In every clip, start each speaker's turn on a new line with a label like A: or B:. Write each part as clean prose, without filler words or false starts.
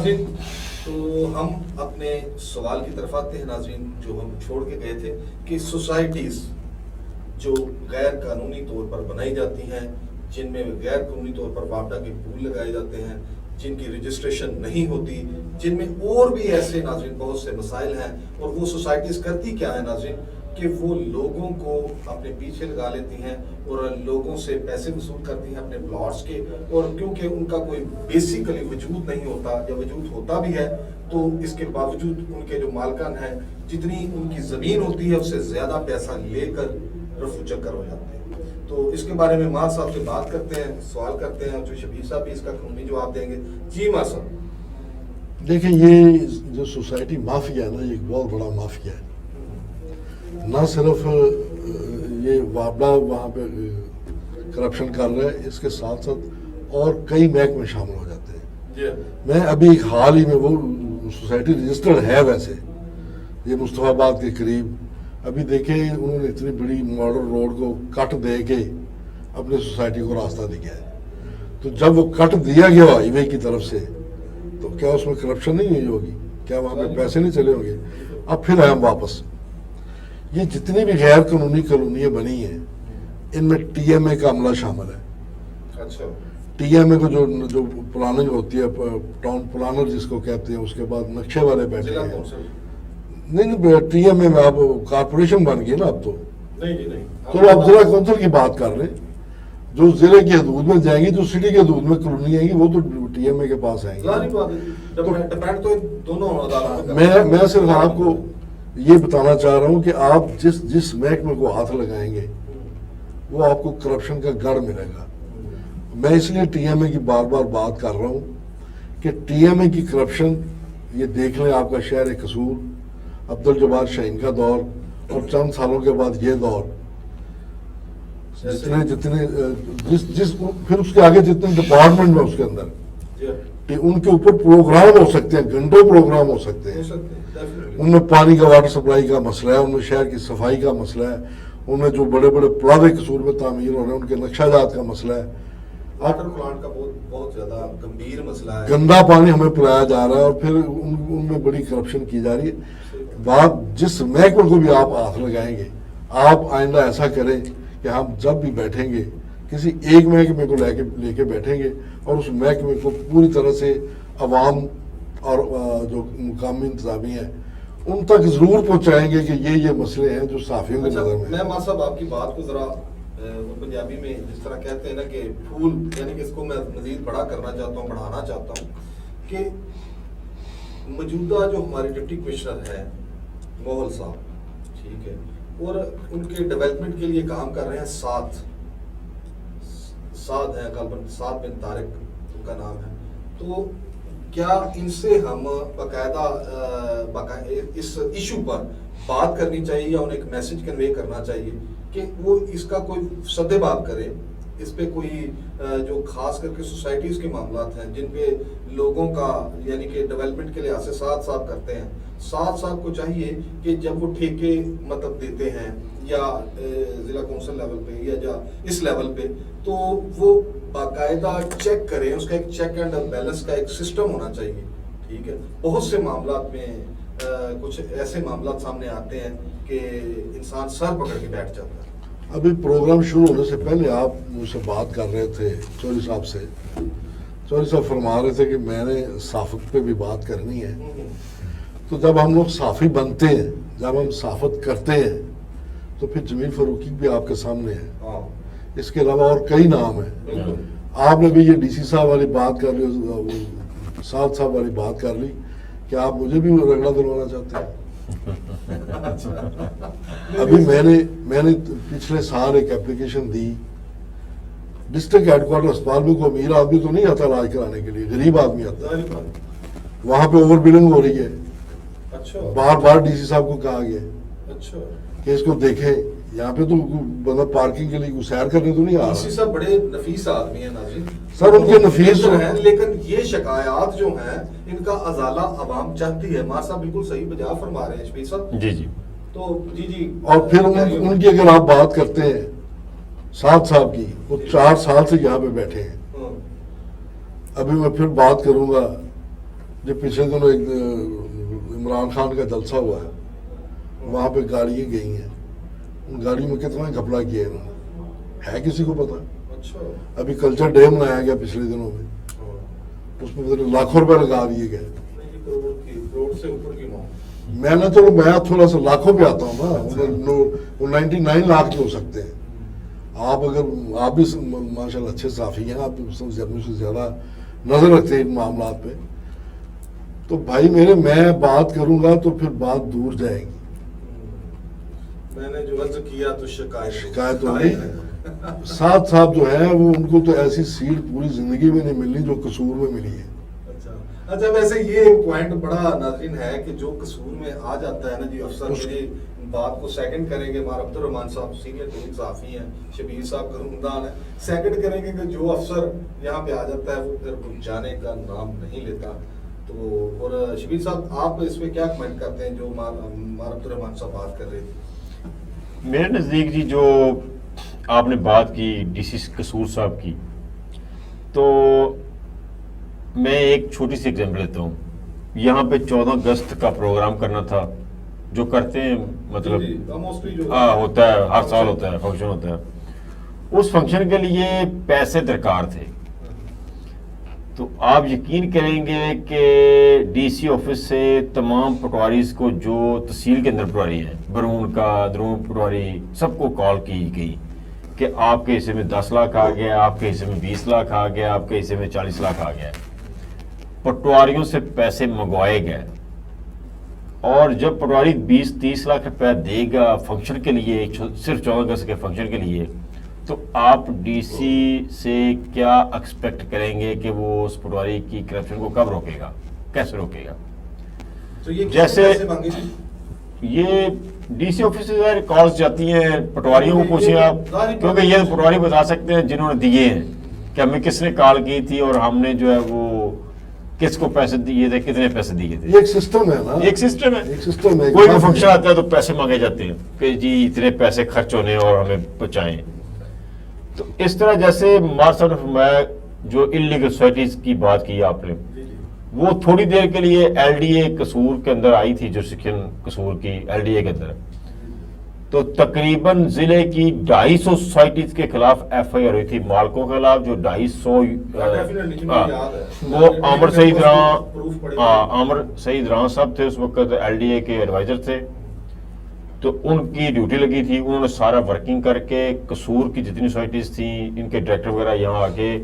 A: ناظرین، تو ہم اپنے سوال کی طرف آتے ہیں ناظرین، جو ہم چھوڑ کے گئے تھے کہ سوسائٹیز جو غیر قانونی طور پر بنائی جاتی ہیں، جن میں غیر قانونی طور پر واپڈا کے پول لگائے جاتے ہیں، جن کی رجسٹریشن نہیں ہوتی، جن میں اور بھی ایسے ناظرین بہت سے مسائل ہیں، اور وہ سوسائٹیز کرتی کیا ہے ناظرین کہ وہ لوگوں کو اپنے پیچھے لگا لیتی ہیں اور لوگوں سے پیسے وصول کرتی ہیں اپنے پلاٹس کے، اور کیونکہ ان کا کوئی بیسیکلی وجود نہیں ہوتا، یا وجود ہوتا بھی ہے تو اس کے باوجود ان کے جو مالکان ہیں جتنی ان کی زمین ہوتی ہے اس سے زیادہ پیسہ لے کر رفو چکر ہو جاتے ہیں۔ تو اس کے بارے میں ماں صاحب سے بات کرتے ہیں، سوال کرتے ہیں، جو شبیر صاحب بھی اس کا قانونی جواب دیں گے۔ جی ماں صاحب،
B: دیکھیں یہ جو سوسائٹی مافیا ہے نا، یہ ایک بہت بڑا مافیا ہے۔ نہ صرف یہ واپڈا وہاں پہ کرپشن کر رہا ہے، اس کے ساتھ ساتھ اور کئی محکمے شامل ہو جاتے ہیں۔ میں ابھی ایک حال ہی میں، وہ سوسائٹی رجسٹرڈ ہے ویسے، یہ مصطفیٰ آباد کے قریب، ابھی دیکھیں انہوں نے اتنی بڑی ماڈل روڈ کو کٹ دے کے اپنے سوسائٹی کو راستہ دیا ہے۔ تو جب وہ کٹ دیا گیا ہائی وے کی طرف سے، تو کیا اس میں کرپشن نہیں ہوئی ہوگی؟ کیا وہاں پہ پیسے نہیں چلے ہوں گے؟ اب پھر ہم واپس، یہ جتنی بھی غیر قانونی کالونیاں بنی ہیں ان میں ٹی ایم اے کا عملہ شامل ہے۔
A: اچھا،
B: ٹی ایم اے کو جو پلاننگ ہوتی ہے، ٹاؤن پلانر جس کو کہتے ہیں، اس کے بعد نقشے والے بیٹھے ہیں۔ نہیں، ٹی ایم اے میں اب کارپوریشن بن گئی نا اب تو، تو اب ضلع کونسل کی بات کر رہے ہیں۔ جو ضلع کی حدود میں جائیں گی، جو سٹی کی حدود میں کالونی آئیں گی، وہ تو ٹی ایم اے کے پاس آئیں گی۔ میں صرف آپ کو یہ بتانا چاہ رہا ہوں کہ آپ جس محکمے کو ہاتھ لگائیں گے وہ آپ کو کرپشن کا گڑھ ملے گا۔ میں اس لیے ٹی ایم اے کی بار بار بات کر رہا ہوں کہ ٹی ایم اے کی کرپشن، یہ دیکھ لیں آپ کا شہر قصور، عبدالجبار شاہین کا دور، اور چند سالوں کے بعد یہ دور، پھر اس کے آگے جتنے ڈپارٹمنٹ میں اس کے اندر، ان کے اوپر پروگرام ہو سکتے ہیں، گھنٹوں پروگرام ہو سکتے ہیں۔ ان میں پانی کا، واٹر سپلائی کا مسئلہ ہے، ان میں شہر کی صفائی کا مسئلہ ہے، ان میں جو بڑے بڑے پلازے قصور میں تعمیر ہو رہے ہیں ان کے نقشہ جات کا مسئلہ ہے،
A: واٹر پلانٹ کا بہت زیادہ گمبھیر مسئلہ ہے،
B: گندا پانی ہمیں پلایا جا رہا ہے، اور پھر ان میں بڑی کرپشن کی جا رہی ہے۔ بات جس محکمے کو بھی آپ ہاتھ لگائیں گے، آپ آئندہ ایسا کریں کہ ہم جب بھی بیٹھیں گے کسی ایک محکمے کو لے کے بیٹھیں گے، اور اس محکمے کو پوری طرح سے عوام اور جو مقامی انتظامیہ ہیں ان تک ضرور پہنچائیں گے کہ یہ مسئلے ہیں جو صحافیوں کی نظر میں۔
A: میں ماں صاحب آپ کی بات کو ذرا پنجابی میں جس طرح کہتے ہیں نا کہ پھول، یعنی کہ اس کو میں مزید بڑا کرنا چاہتا ہوں، بڑھانا چاہتا ہوں کہ موجودہ جو ہمارے ڈپٹی کمشنر ہیں موہل صاحب، ٹھیک ہے، اور ان کے ڈیولپمنٹ کے لیے کام کر رہے ہیں سعد ہیں، سعد بن طارق ان کا نام ہے۔ تو کیا ان سے ہم باقاعدہ اس ایشو پر بات کرنی چاہیے، یا انہیں ایک میسج کنوے کرنا چاہیے کہ وہ اس کا کوئی سدے بات کرے، اس پہ کوئی جو خاص کر کے سوسائٹیز کے معاملات ہیں جن پہ لوگوں کا، یعنی کہ ڈیولپمنٹ کے لحاظ سے ساتھ صاحب کرتے ہیں، ساتھ صاحب کو چاہیے کہ جب وہ ٹھیکے مطلب دیتے ہیں یا ضلع کونسل لیول پہ یا اس لیول پہ، تو وہ باقاعدہ چیک کریں، اس کا ایک چیک اینڈ بیلنس کا ایک سسٹم ہونا چاہیے، ٹھیک ہے۔ بہت سے معاملات میں کچھ ایسے معاملات سامنے آتے ہیں کہ انسان سر پکڑ کے بیٹھ جاتا ہے۔
B: ابھی پروگرام شروع ہونے سے پہلے آپ مجھ سے بات کر رہے تھے چوہدری صاحب سے، چوہدری صاحب فرما رہے تھے کہ میں نے صحافت پہ بھی بات کرنی ہے۔ تو جب ہم لوگ صحافی بنتے ہیں، جب ہم صحافت کرتے ہیں، تو پھر جمیل فاروقی بھی آپ کے سامنے ہے، اس کے علاوہ اور کئی نام ہیں۔ آپ نے بھی یہ ڈی سی صاحب والی بات کر لی، سعد صاحب والی بات کر لی، کہ آپ مجھے بھی رگڑا دلوانا چاہتے ہیں؟ ابھی میں نے پچھلے سال ایک اپلیکیشن دی، ڈسٹرکٹ ہیڈ کوارٹر اسپتال میں کوئی امیر آدمی تو نہیں آتا علاج کرانے کے لیے، غریب آدمی آتا ہے، وہاں پہ اوور بلنگ ہو رہی ہے۔ بار بار ڈی سی صاحب کو کہا گیا کہ اس کو دیکھیں، یہاں پہ تو مطلب پارکنگ کے لیے سیر کرنے تو نہیں آ رہا۔
A: ڈی سی صاحب بڑے نفیس آدمی ہیں ناظرین،
B: سر ان کے نفیس
A: ہیں، لیکن یہ شکایات جو ہیں ان کا ازالہ عوام چاہتی ہے۔ ماں صاحب بالکل صحیح بجا فرما رہے ہیں شبیر صاحب۔
C: جی
A: تو جی
B: اور پھر ان کی اگر آپ بات کرتے ہیں سعد صاحب کی، وہ 4 سال سے یہاں پہ بیٹھے ہیں۔ ابھی میں پھر بات کروں گا جو پچھلے دنوں ایک عمران خان کا جلسہ ہوا ہے, وہاں پہ گاڑیاں گئی ہیں, ان گاڑیوں میں کتنا گھپلا کیا ہے انہوں نے, ہے کسی کو پتا؟
A: اچھا
B: ابھی کلچر ڈیم بنایا گیا پچھلے دنوں میں, اس میں لاکھوں روپے لگا دیے گئے.
A: کروڑ سے اوپر کی ماں.
B: میں نے چلو میں تھوڑا سا لاکھوں پہ آتا ہوں نا, وہ 99 لاکھ کے ہو سکتے ہیں. آپ بھی ماشاء اللہ اچھے صحافی ہیں, آپ مجھ سے زیادہ نظر رکھتے ہیں ان معاملات پہ. تو بھائی میرے, میں بات کروں گا تو پھر بات دور جائے گی.
A: میں نے جو عرض کیا تو
B: شکایت ہوگی. ساتھ ساتھ جو ہے وہ ان کو تو ایسی سیٹ پوری زندگی میں نہیں ملنی جو قصور میں ملی ہے.
A: اچھا ویسے یہ پوائنٹ بڑا ناظرین ہے کہ جو قصور میں آ جاتا ہے نا جی, افسر میری بات کو سیکنڈ کریں گے, ہمارا عبدالرحمان صاحب سینئر ترین صحافی ہیں, شبیر صاحب قانوندان ہیں, سیکنڈ کریں گے کہ جو افسر یہاں پہ آ جاتا ہے وہ پھر جانے کا نام نہیں لیتا. تو اور شبیر صاحب آپ اس پہ کیا کمنٹ کرتے ہیں جو ہمارا عبدالرحمان صاحب بات کر رہے تھے؟
C: میرے نزدیک جی جو آپ نے بات کی ڈی سی قصور صاحب کی, تو میں ایک چھوٹی سی ایگزامپل دیتا ہوں. یہاں پہ 14 اگست کا پروگرام کرنا تھا, جو کرتے ہیں مطلب ہوتا ہے, ہر سال ہوتا ہے, فنکشن ہوتا ہے. اس فنکشن کے لیے پیسے درکار تھے. تو آپ یقین کریں گے کہ ڈی سی آفس سے تمام پٹواریز کو جو تحصیل کے اندر پٹواری ہیں, برون کا, درون پٹواری, سب کو کال کی گئی کہ آپ کے حصے میں 10 لاکھ آ گیا, آپ کے حصے میں 20 لاکھ آ گیا, آپ کے حصے میں 40 لاکھ آ گیا. پٹواریوں سے پیسے منگوائے گئے, اور جب پٹواری 20-30 لاکھ روپے دے گا فنکشن کے لیے, صرف 14 اگست کے فنکشن کے لیے, تو آپ ڈی سی سے کیا ایکسپیکٹ کریں گے کہ وہ اس پٹواری کی کرپشن کو کب روکے گا, کیسے روکے گا؟
A: تو یہ
C: جیسے یہ ڈی سی آفس سے کالز جاتی ہیں, پٹواریوں کو پوچھیں آپ, کیونکہ یہ پٹواری بتا سکتے ہیں جنہوں نے دیے ہیں کہ ہمیں کس نے کال کی تھی اور ہم نے جو ہے وہ کس کو پیسے دیے تھے, کتنے پیسے دیے تھے.
B: یہ ایک سسٹم ہے نا,
C: ایک سسٹم ہے.
B: سسٹم ہے.
C: کوئی بھی فنکشن آتا ہے تو پیسے مانگے جاتے ہیں کہ جی اتنے پیسے خرچ ہونے اور ہمیں پہنچائیں. تو اس طرح جیسے مار صاحب نے فرمایا جو انلیگل سوسائٹیز کی بات کی آپ نے, وہ تھوڑی دیر کے لیے ایل ڈی اے قصور کے اندر آئی تھی, جورسڈکشن قصور کی ایل ڈی اے کے اندر. تو تقریباً ضلع کی 250 سوسائٹیز کے خلاف ایف آئی آر ہوئی تھی, مالکوں کے خلاف جو 250. وہ عامر سعید راں صاحب تھے اس وقت ایل ڈی اے کے ایڈوائزر تھے. تو ان کی ڈیوٹی لگی تھی, انہوں نے سارا ورکنگ کر کے قصور کی جتنی سوسائٹیز تھیں, ان کے ڈائریکٹر وغیرہ یہاں آ کے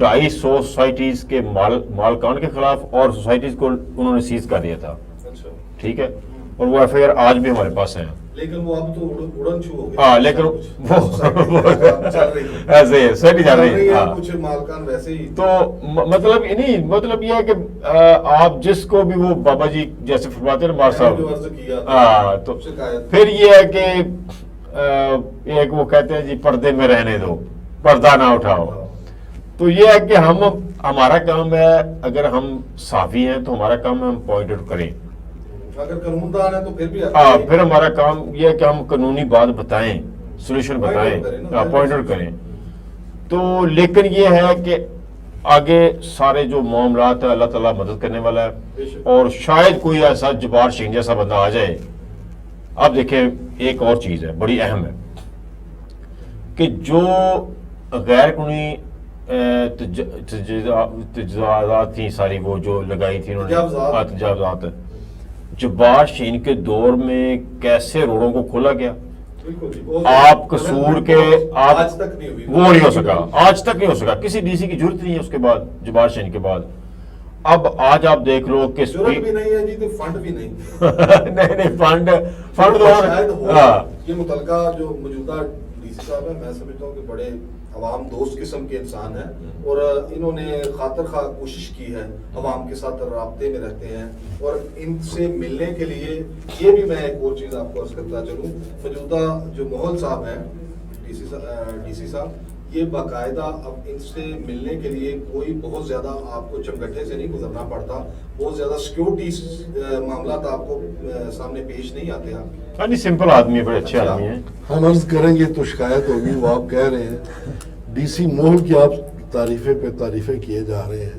C: 250 سوسائٹیز کے مالکان کے خلاف اور سوسائٹیز کو انہوں نے سیز کر دیا تھا. ٹھیک ہے, اور وہ ایف آئی آر آج بھی ہمارے پاس ہیں.
A: لیکن وہ اب تو اڑن چھو ہو گیا.
C: ہاں, لیکن وہ ایسے ہی سوسائٹی چل رہی ہے.
A: کچھ مالکان ویسے ہی.
C: تو مطلب نہیں, مطلب یہ ہے کہ آپ جس کو بھی وہ بابا جی جیسے فرماتے ہیں مار صاحب, ہاں, تو پھر یہ ہے کہ ایک وہ کہتے ہیں جی پردے میں رہنے دو, پردہ نہ اٹھاؤ. تو یہ ہے کہ ہمارا کام ہے, اگر ہم صحافی ہیں تو ہمارا کام ہے ہم پوائنٹ آؤٹ کریں.
A: اگر قانوندان ہے تو پھر بھی
C: پھر ہمارا کام یہ ہے کہ ہم قانونی بات بتائیں, سولوشن بتائیں, پوائنٹ آؤٹ کریں. تو لیکن یہ ہے کہ آگے سارے جو معاملات ہیں اللہ تعالیٰ مدد کرنے والا ہے, اور شاید کوئی ایسا جبار شین جیسا بندہ آ جائے. اب دیکھیں ایک اور چیز ہے بڑی اہم ہے کہ جو غیر قانونی تجاوزات تھیں ساری, وہ جو لگائی تھی انہوں نے تجاوزات, جبار شین کے دور میں کیسے روڈوں کو کھولا گیا. آپ قصور کے وہ نہیں ہو سکا, آج تک نہیں ہو سکا, کسی ڈی سی کی ضرورت نہیں ہے اس کے بعد, جبار شین کے بعد. اب آج آپ دیکھ لو کہ
A: ضرورت بھی نہیں ہے جی, تو فنڈ بھی نہیں.
C: نہیں فنڈ
A: تو یہ متعلقہ جو موجودہ ڈی سی صاحب ہیں, میں سمجھتا ہوں کہ بڑے عوام دوست قسم کے انسان ہیں, اور انہوں نے خاطر خواہ کوشش کی ہے, عوام کے ساتھ رابطے میں رہتے ہیں, اور ان سے ملنے کے لیے یہ بھی میں ایک اور چیز آپ کو عرض کرتا چلوں, موجودہ جو ماحول صاحب ہیں ڈی سی صاحب, یہ باقاعدہ اب ان سے ملنے کے لیے کوئی بہت زیادہ آپ کو چمگٹھے سے نہیں گزرنا پڑتا, بہت زیادہ سیکیورٹی معاملات آپ کو سامنے پیش نہیں آتے. آپ
C: سمپل آدمی ہے, بڑے اچھے آدمی ہیں.
B: ہم عرض کریں گے تو شکایت ہوگی. وہ آپ کہہ رہے ہیں ڈی سی ماحول کی آپ تعریفیں پہ تعریفیں کیے جا رہے ہیں